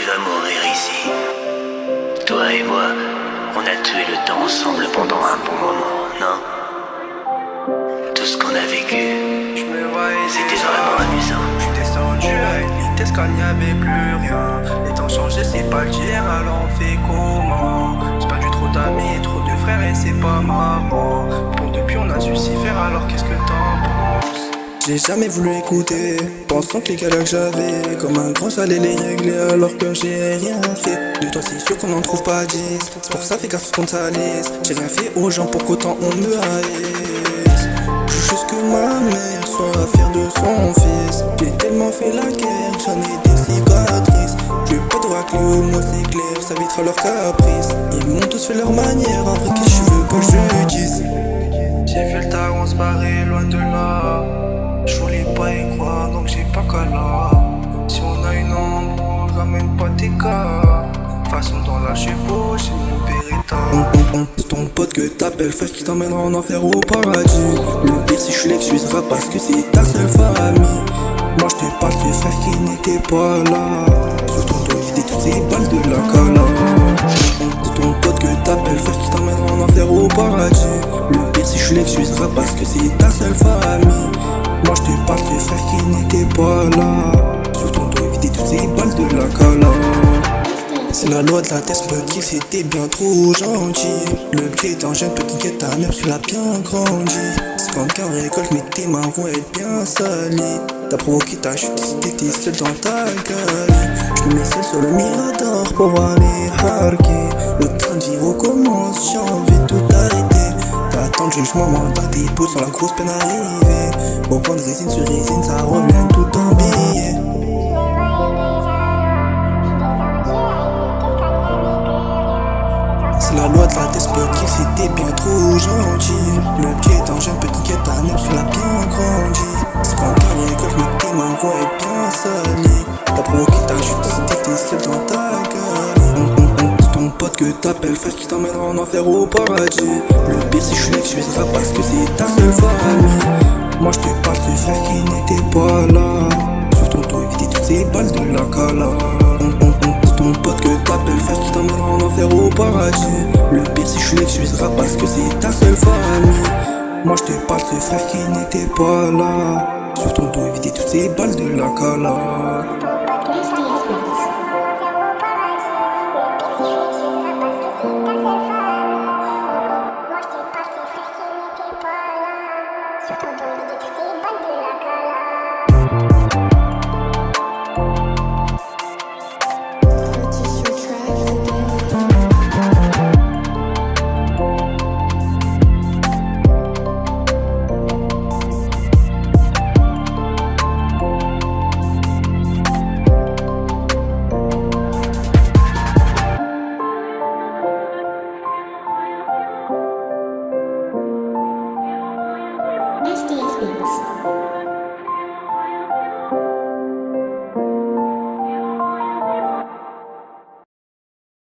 va mourir ici. Toi et moi, on a tué le temps ensemble pendant un bon moment, non? Tout ce qu'on a vécu, c'était vraiment amusant. Je suis descendu à une vitesse quand il n'y avait plus rien. Les temps changent, c'est pas d'hier, alors on fait comment? J'ai perdu trop d'amis, trop de frères et c'est pas marrant. Bon, depuis on a su s'y faire, alors qu'est-ce que t'en penses? J'ai jamais voulu écouter, pensant que les galères que j'avais, comme un grand j'allais les régler alors que j'ai rien fait. De toi c'est sûr qu'on n'en trouve pas 10, c'est pour ça fais gaffe qu'on salisse. J'ai rien fait aux gens pour qu'autant on me haïsse. Je veux juste que ma mère soit fière de son fils. J'ai tellement fait la guerre, j'en ai des cicatrices. Je vais pas te racler au mot c'est clair, ça évitera leur caprice. Ils m'ont tous fait leur manière, en vrai qu'est-ce que je veux que je dise? J'ai fait le tard, on se barrait loin de là. Je voulais pas y croire, donc j'ai pas qu'à là. Si on a une ombre, on ramène pas tes cas. Façon dans la je suis beau, j'ai mon Beretta. C'est ton pote que t'appelles frère qui t'emmènera en enfer ou au paradis. Le pire si je suis l'excusera parce que c'est ta seule famille. Moi je te parle de frère qui n'était pas là. Sur ton dos vider toutes ces balles de la cala. C'est ton pote que t'appelles frère qui t'emmènera en enfer ou au paradis. Le pire si je suis l'excusera parce que c'est ta seule famille. Moi je te parle de frère qui n'était pas là. Sur ton dos éviter toutes ces balles de la cala. C'est la loi de la test kill, c'était bien trop gentil. Le pied étant jeune, petit guette ta mère, tu l'as bien grandi. C'est quand qu'un récolte, mais tes mains vont être bien salies. T'as provoqué ta chute, si t'étais seul dans ta galerie. Je me mets seul sur le mirador pour voir les harkis. Le train de vie recommence, j'ai envie de tout arrêter. T'attends le jugement, dans tes pouces, sans la grosse peine arrivée. Au point de résine sur résine, ça revient tout en billet. C'est la loi de la test kill, c'était bien trop gentil. Le pied étant jeune, petit guette ta mère, tu l'as bien grandi. C'est quand t'as récolte, mais tes mains vont être bien salies. T'as provoqué ta chute, si t'étais seul dans ta galerie. C'est ton pote que t'appelles frère qui t'emmènera en enfer ou au paradis. Le pire si je suis l'excusera parce que c'est ta seule famille. Moi je te parle de frère qui n'était pas là. Sur ton dos éviter toutes ces balles de la cala. Ton pote que t'appelles frère qui t'emmènera en enfer ou au paradis. Le pire si je suis l'excusera parce que c'est ta seule famille. Moi je te parle de frère qui n'était pas là. Sur ton dos éviter toutes ces balles de la cala. Nasty Beats.